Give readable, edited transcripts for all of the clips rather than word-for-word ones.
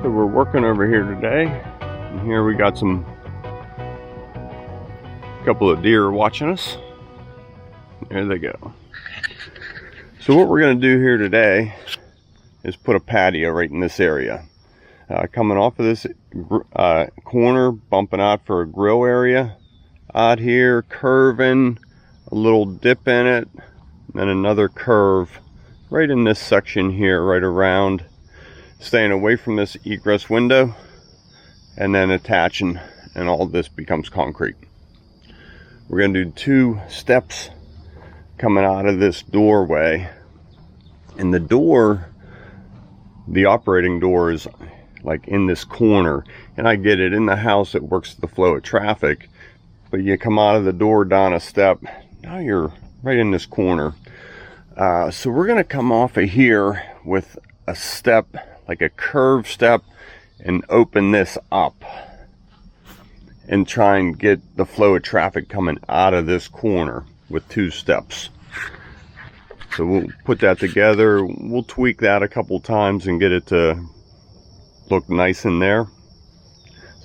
So we're working over here today, and here we got a couple of deer watching us. There they go. So what we're going to do here today is put a patio right in this area. Coming off of this corner, bumping out for a grill area. Out here, curving, a little dip in it, then another curve right in this section here, right around. Staying away from this egress window, and then attaching, and all this becomes concrete. We're going to do 2 steps coming out of this doorway, and the door, the operating door, is like in this corner, and I get it, in the house it works the flow of traffic, but you come out of the door down a step, now you're right in this corner. So we're going to come off of here with a step, like a curved step, and open this up and try and get the flow of traffic coming out of this corner with 2 steps. So we'll put that together. We'll tweak that a couple times and get it to look nice in there.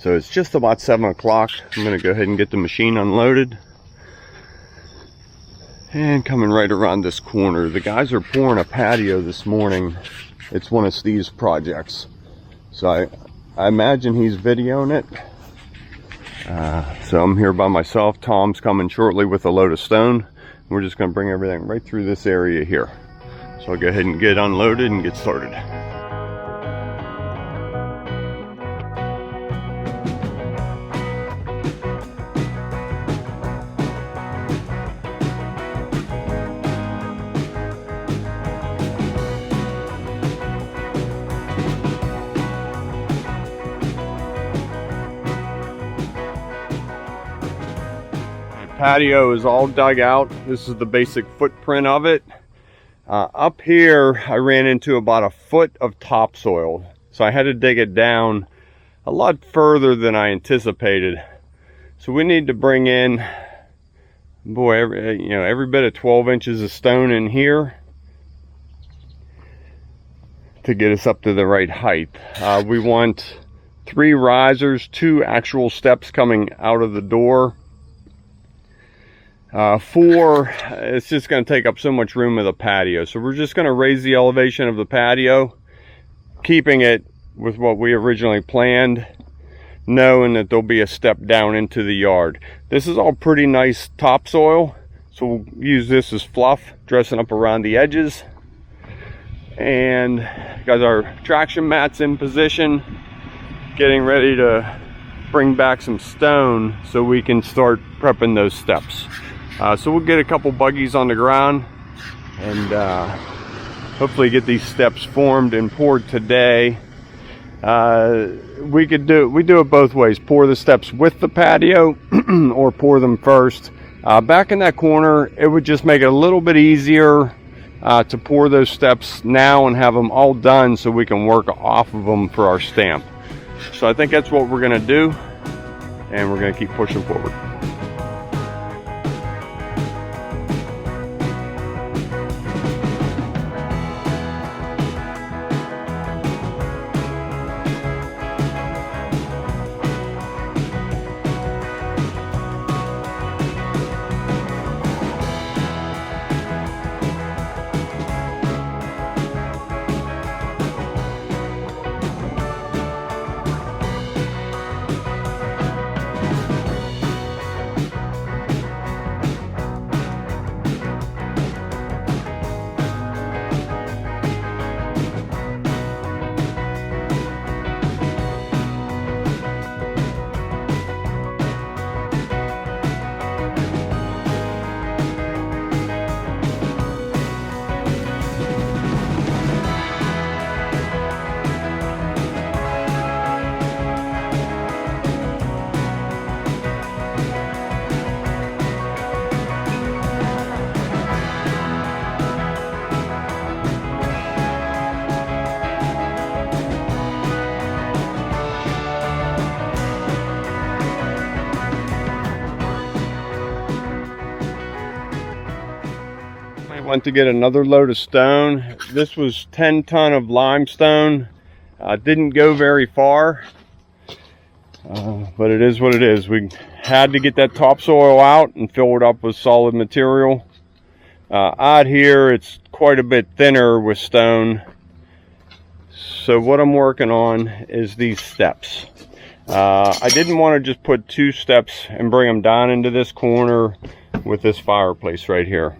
So it's just about 7 o'clock. I'm going to go ahead and get the machine unloaded. And coming right around this corner, the guys are pouring a patio this morning. It's one of Steve's projects, so I imagine he's videoing it. So I'm here by myself. Tom's coming shortly with a load of stone. We're just going to bring everything right through this area here. So I'll go ahead and get unloaded and get started. Patio is all dug out. This is the basic footprint of it. Up here I ran into about 1 foot of topsoil, so I had to dig it down a lot further than I anticipated. So we need to bring in, boy, every bit of 12 inches of stone in here to get us up to the right height. We want 3 risers, 2 actual steps coming out of the door. 4, it's just going to take up so much room of the patio. So we're just going to raise the elevation of the patio, keeping it with what we originally planned, knowing that there'll be a step down into the yard. This is all pretty nice topsoil, so we'll use this as fluff, dressing up around the edges. And got our traction mats in position, getting ready to bring back some stone so we can start prepping those steps. So we'll get a couple buggies on the ground and hopefully get these steps formed and poured today. We do it both ways: pour the steps with the patio or pour them first. Back in that corner, it would just make it a little bit easier to pour those steps now and have them all done so we can work off of them for our stamp. So I think that's what we're going to do, and we're going to keep pushing forward. Went to get another load of stone. This was 10 ton of limestone. Didn't go very far, but it is what it is. We had to get that topsoil out and fill it up with solid material. Out here it's quite a bit thinner with stone, so what I'm working on is these steps. I didn't want to just put 2 steps and bring them down into this corner with this fireplace right here.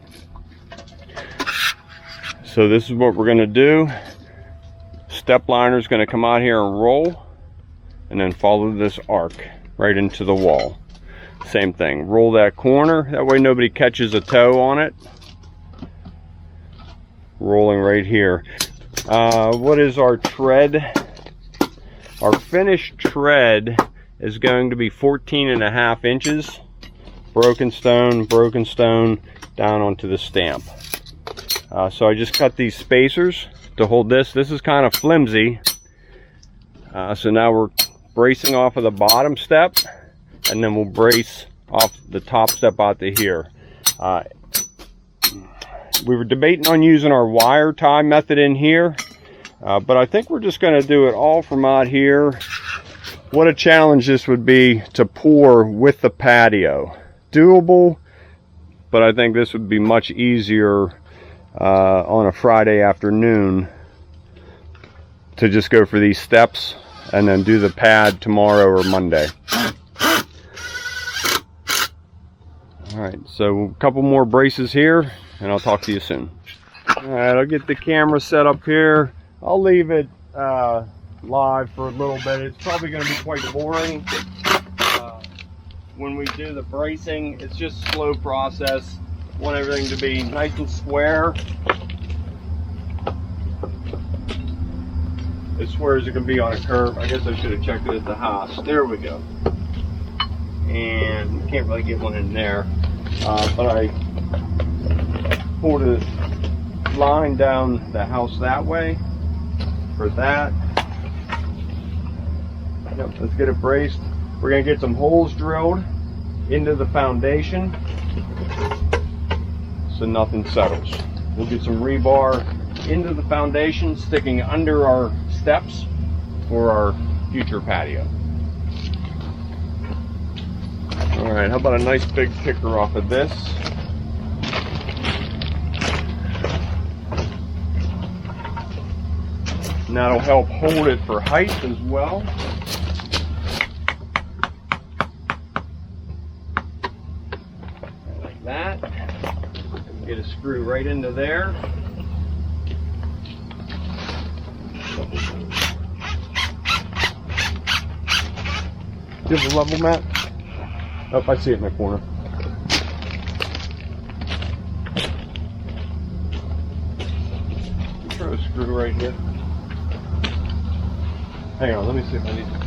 So this is what we're going to do. Step liner is going to come out here and roll, and then follow this arc right into the wall. Same thing, roll that corner, that way nobody catches a toe on it. Rolling right here. What is our tread? Our finished tread is going to be 14.5 inches. Broken stone, down onto the stamp. So I just cut these spacers to hold this. This is kind of flimsy. So now we're bracing off of the bottom step, and then we'll brace off the top step out to here. We were debating on using our wire tie method in here, but I think we're just going to do it all from out here. What a challenge this would be to pour with the patio. Doable, but I think this would be much easier on a Friday afternoon to just go for these steps and then do the pad tomorrow or Monday. Alright, so a couple more braces here, and I'll talk to you soon. Alright, I'll get the camera set up here. I'll leave it live for a little bit. It's probably going to be quite boring. When we do the bracing, it's just a slow process. Want everything to be nice and square. As square as it can be on a curve. I guess I should have checked it at the house. There we go. And can't really get one in there. But I pulled a line down the house that way for that. Yep, let's get it braced. We're going to get some holes drilled into the foundation so nothing settles. We'll get some rebar into the foundation, sticking under our steps for our future patio. Alright, how about a nice big kicker off of this? And that'll help hold it for height as well. Like that. Get a screw right into there. Do you have a level mat? Oh, I see it in the corner. Throw a screw right here. Hang on, let me see if I need to.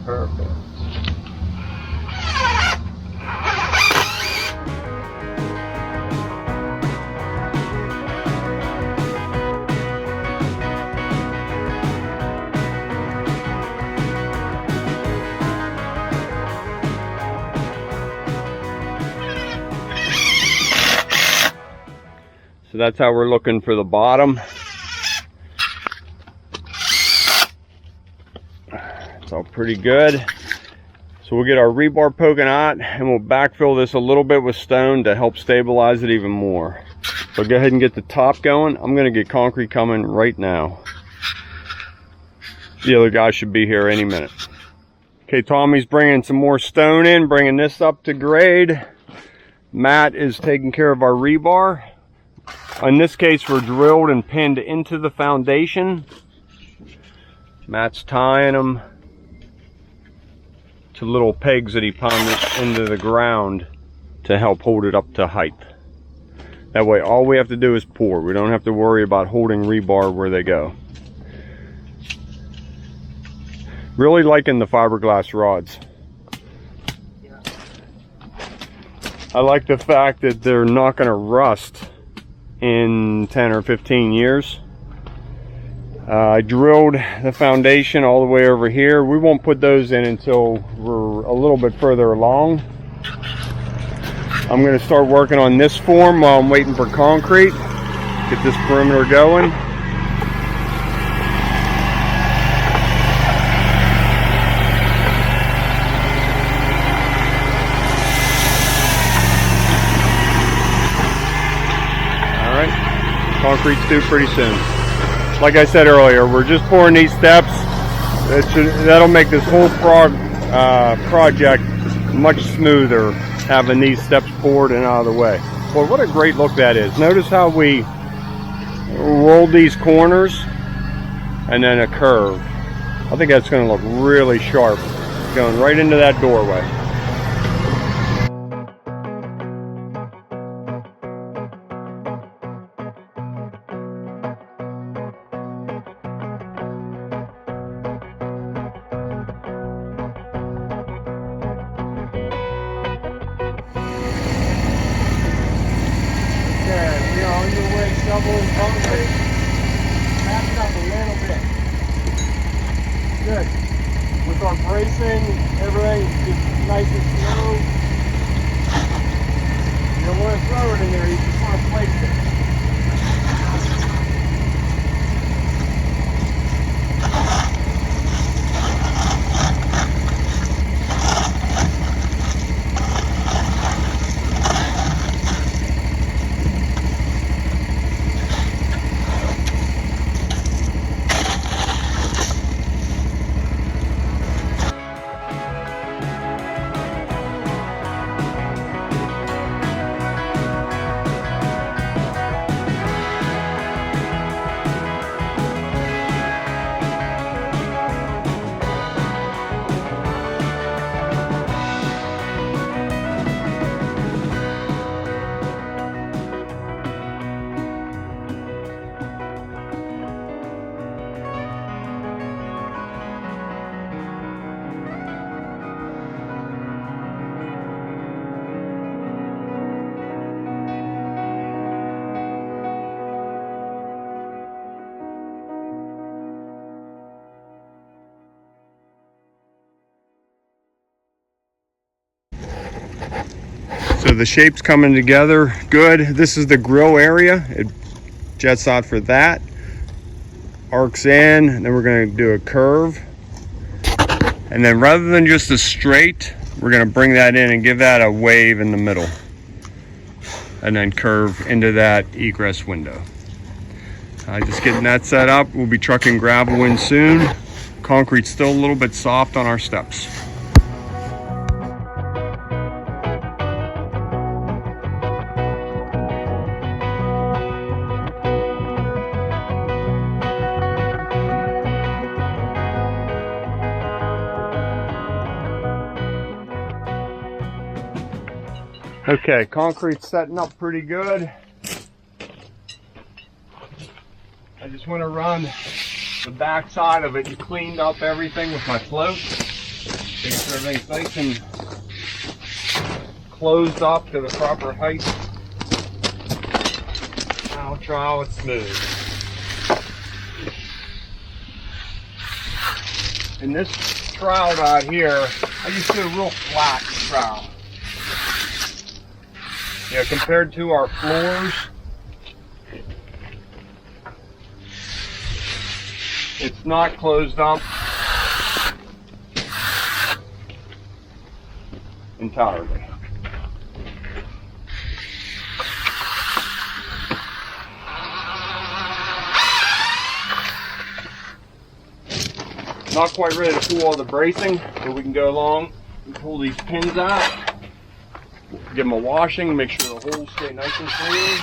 Perfect. So that's how we're looking for the bottom. It's all pretty good. So we'll get our rebar poking out and we'll backfill this a little bit with stone to help stabilize it even more. So go ahead and get the top going. I'm going to get concrete coming right now. The other guy should be here any minute. Okay, Tommy's bringing some more stone in, bringing this up to grade. Matt is taking care of our rebar. In this case, we're drilled and pinned into the foundation. Matt's tying them to little pegs that he pounded into the ground to help hold it up to height. That way, all we have to do is pour. We don't have to worry about holding rebar where they go. Really liking the fiberglass rods. I like the fact that they're not going to rust in 10 or 15 years. I drilled the foundation all the way over here. We won't put those in until we're a little bit further along. I'm going to start working on this form while I'm waiting for concrete. Get this perimeter going. Alright, concrete's due pretty soon. Like I said earlier, we're just pouring these steps. That'll make this whole project much smoother, having these steps poured and out of the way. Well, what a great look that is. Notice how we rolled these corners and then a curve. I think that's going to look really sharp, going right into that doorway. We are underway shoveling concrete. Back it up a little bit. Good. With our bracing, everything is nice and slow. You don't want to throw it in there, you just want to place it. So the shape's coming together good. This is the grill area. It jets out for that. Arcs in, and then we're going to do a curve. And then rather than just a straight, we're going to bring that in and give that a wave in the middle. And then curve into that egress window. Just getting that set up. We'll be trucking gravel in soon. Concrete's still a little bit soft on our steps. Okay, concrete's setting up pretty good. I just want to run the back side of it and cleaned up everything with my float. Make sure everything's nice and closed up to the proper height. Now trowel it smooth. And this trowel out here, I just do a real flat trowel. Yeah, compared to our floors, it's not closed up entirely. Not quite ready to pull all the bracing, but we can go along and pull these pins out. Give them a washing, make sure the holes stay nice and clean.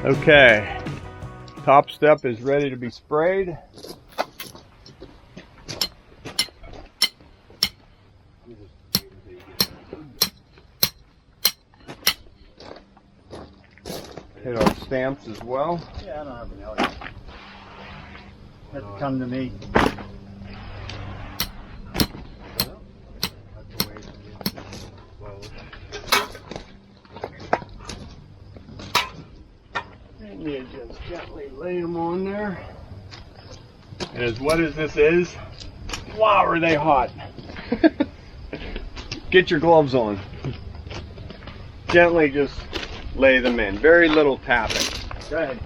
Okay, top step is ready to be sprayed. Hit our stamps as well. Yeah, I don't have an Elliot. Have to come to me. And you just gently lay them on there. And as wet as this is, wow, are they hot. Get your gloves on. Gently just lay them in. Very little tapping. Go ahead.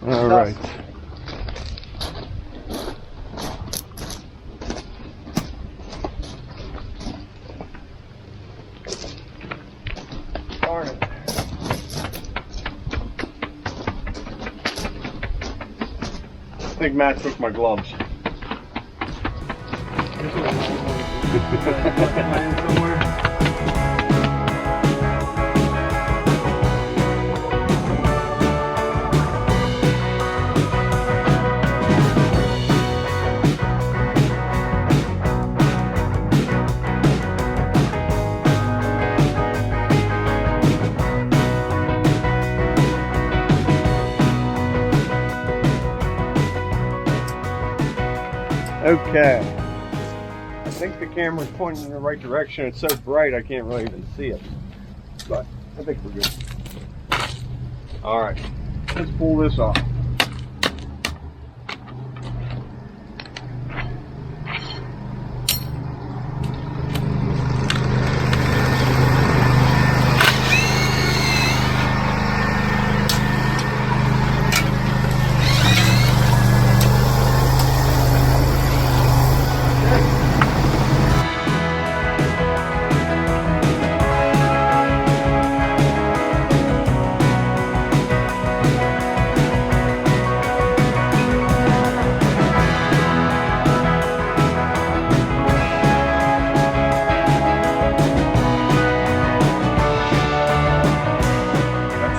All right. Darn it. I think Matt took my gloves. Okay, I think the camera's pointing in the right direction. It's so bright I can't really even see it, but I think we're good. All right, let's pull this off.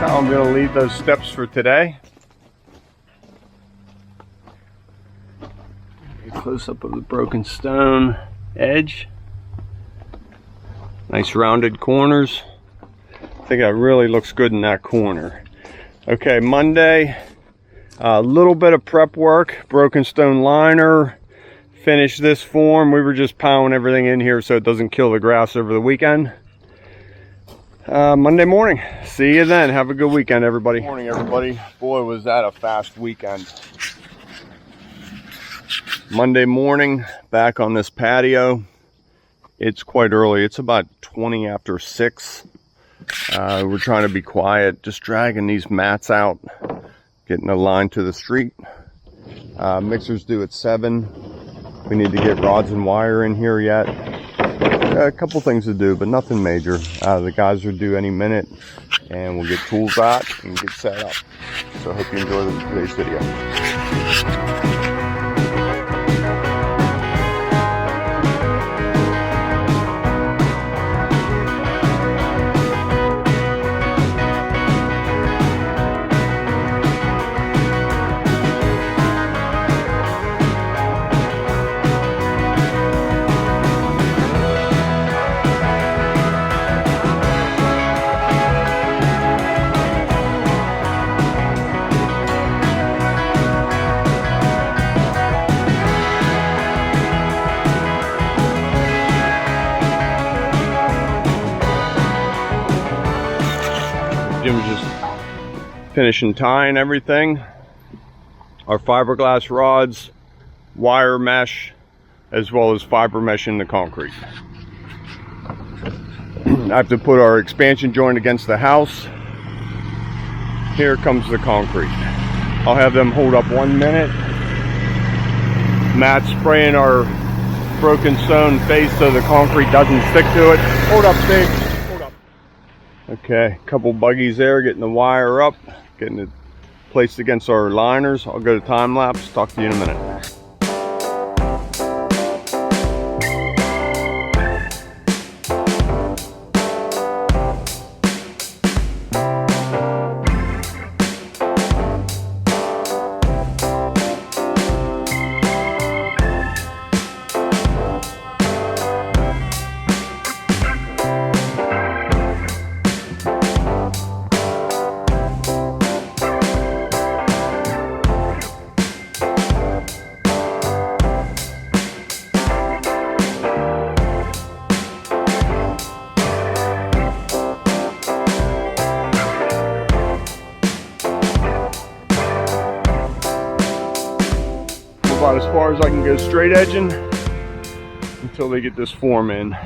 I'm going to leave those steps for today. A close up of the broken stone edge. Nice rounded corners. I think that really looks good in that corner. Okay, Monday, a little bit of prep work, broken stone liner, finish this form. We were just pounding everything in here so it doesn't kill the grass over the weekend. Monday morning. See you then. Have a good weekend, everybody. Good morning, everybody. Boy, was that a fast weekend. Monday morning, back on this patio. It's quite early. It's about 20 after 6. We're trying to be quiet, just dragging these mats out, getting a line to the street. Mixers due at 7. We need to get rods and wire in here yet. A couple things to do, but nothing major. The guys are due any minute, and we'll get tools out and get set up. So I hope you enjoy today's video. Jim's just finishing tying everything. Our fiberglass rods, wire mesh, as well as fiber mesh in the concrete. I have to put our expansion joint against the house. Here comes the concrete. I'll have them hold up 1 minute. Matt's spraying our broken stone face so the concrete doesn't stick to it. Hold up, Steve. Hold up. Okay, a couple buggies there, getting the wire up, getting it placed against our liners. I'll go to time lapse. Talk to you in a minute. far as I can go straight edging until they get this form in.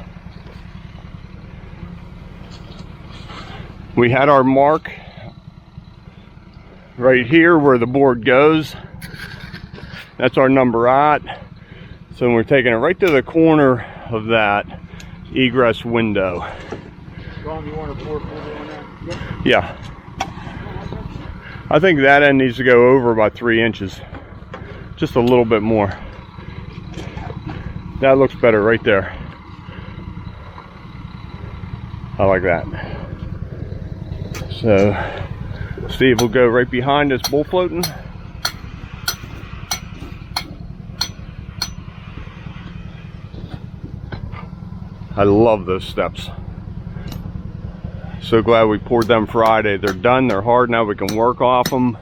We had our mark right here where the board goes. That's our number out. So we're taking it right to the corner of that egress window. Ron, you want a 4 on that? Yeah. I think that end needs to go over about 3 inches. Just a little bit more. That looks better right there. I like that. So Steve will go right behind this bull floating. I love those steps. So glad we poured them Friday. They're done, they're hard, now we can work off them.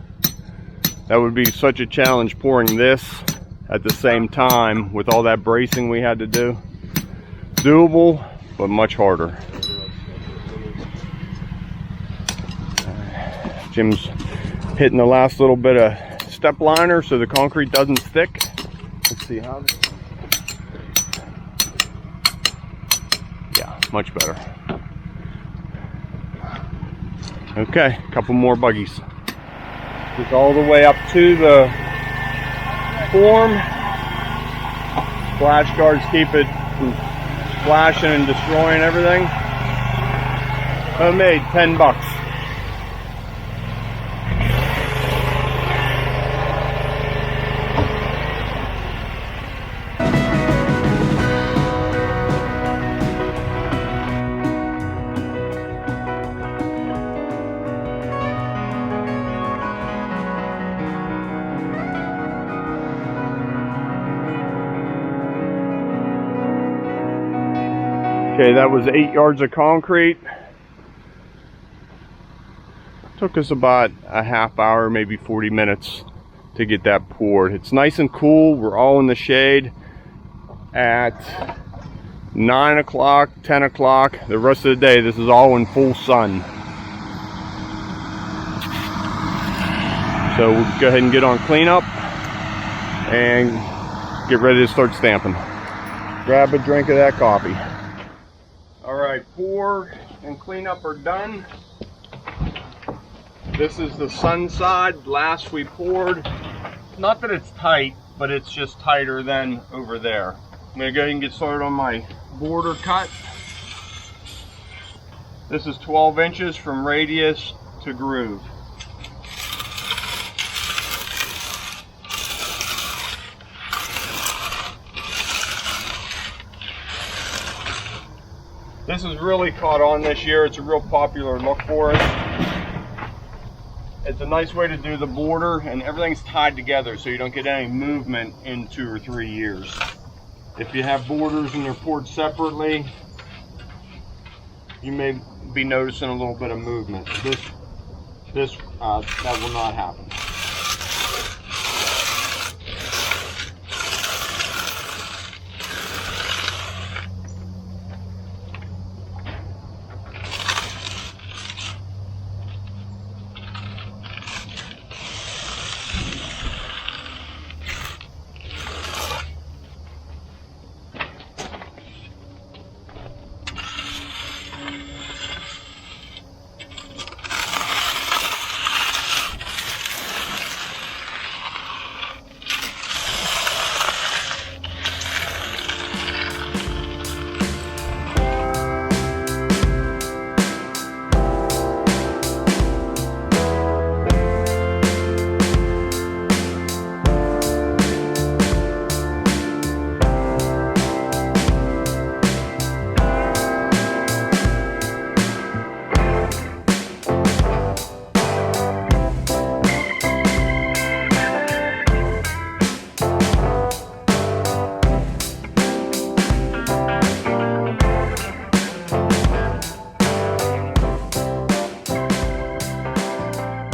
That would be such a challenge pouring this at the same time with all that bracing we had to do. Doable, but much harder. Jim's hitting the last little bit of step liner so the concrete doesn't stick. Let's see how. Yeah, much better. Okay, a couple more buggies. Just all the way up to the form. Splash guards keep it from splashing and destroying everything. Homemade, $10. Okay, that was 8 yards of concrete. Took us about a half hour, maybe 40 minutes to get that poured. It's nice and cool. We're all in the shade at 9 o'clock, 10 o'clock. The rest of the day, this is all in full sun. So we'll go ahead and get on cleanup and get ready to start stamping. Grab a drink of that coffee. All right, pour and cleanup are done. This is the sun side. Last we poured. Not that it's tight, but it's just tighter than over there. I'm gonna go ahead and get started on my border cut. This is 12 inches from radius to groove. This has really caught on this year. It's a real popular look for us. It's a nice way to do the border, and everything's tied together so you don't get any movement in 2 or 3 years. If you have borders and they're poured separately, you may be noticing a little bit of movement. That will not happen.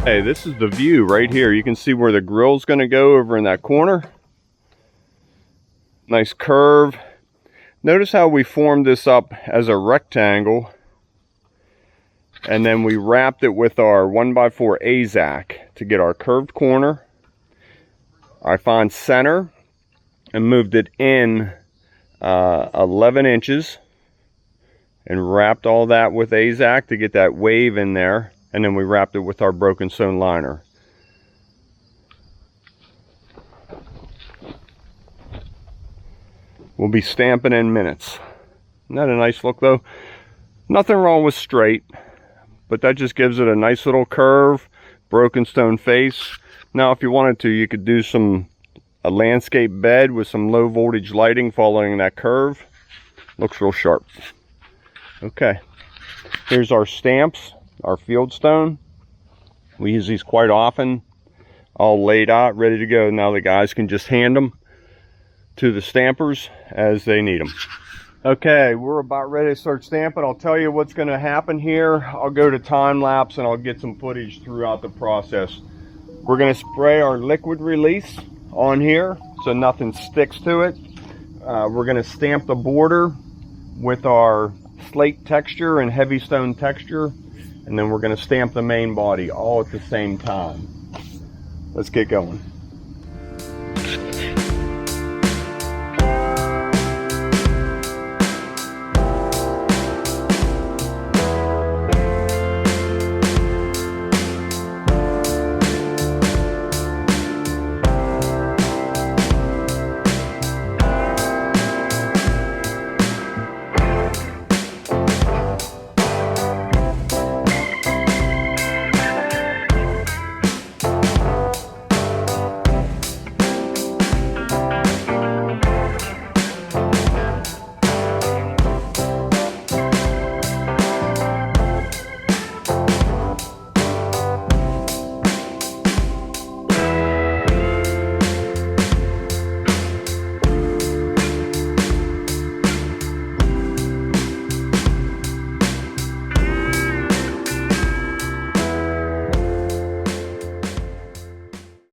Hey, this is the view right here. You can see where the grill's going to go over in that corner. Nice curve. Notice how we formed this up as a rectangle, and then we wrapped it with our 1x4 AZAC to get our curved corner, our fine center, and moved it in 11 inches and wrapped all that with AZAC to get that wave in there, and then we wrapped it with our broken stone liner. We'll be stamping in minutes. Isn't that a nice look though? Nothing wrong with straight, but that just gives it a nice little curve, broken stone face. Now if you wanted to, you could do a landscape bed with some low voltage lighting following that curve. Looks real sharp. Okay, here's our stamps, our field stone. We use these quite often, all laid out, ready to go. Now the guys can just hand them to the stampers as they need them. Okay, we're about ready to start stamping. I'll tell you what's going to happen here. I'll go to time lapse and I'll get some footage throughout the process. We're going to spray our liquid release on here so nothing sticks to it. We're going to stamp the border with our slate texture and heavy stone texture, and then we're going to stamp the main body all at the same time. Let's get going.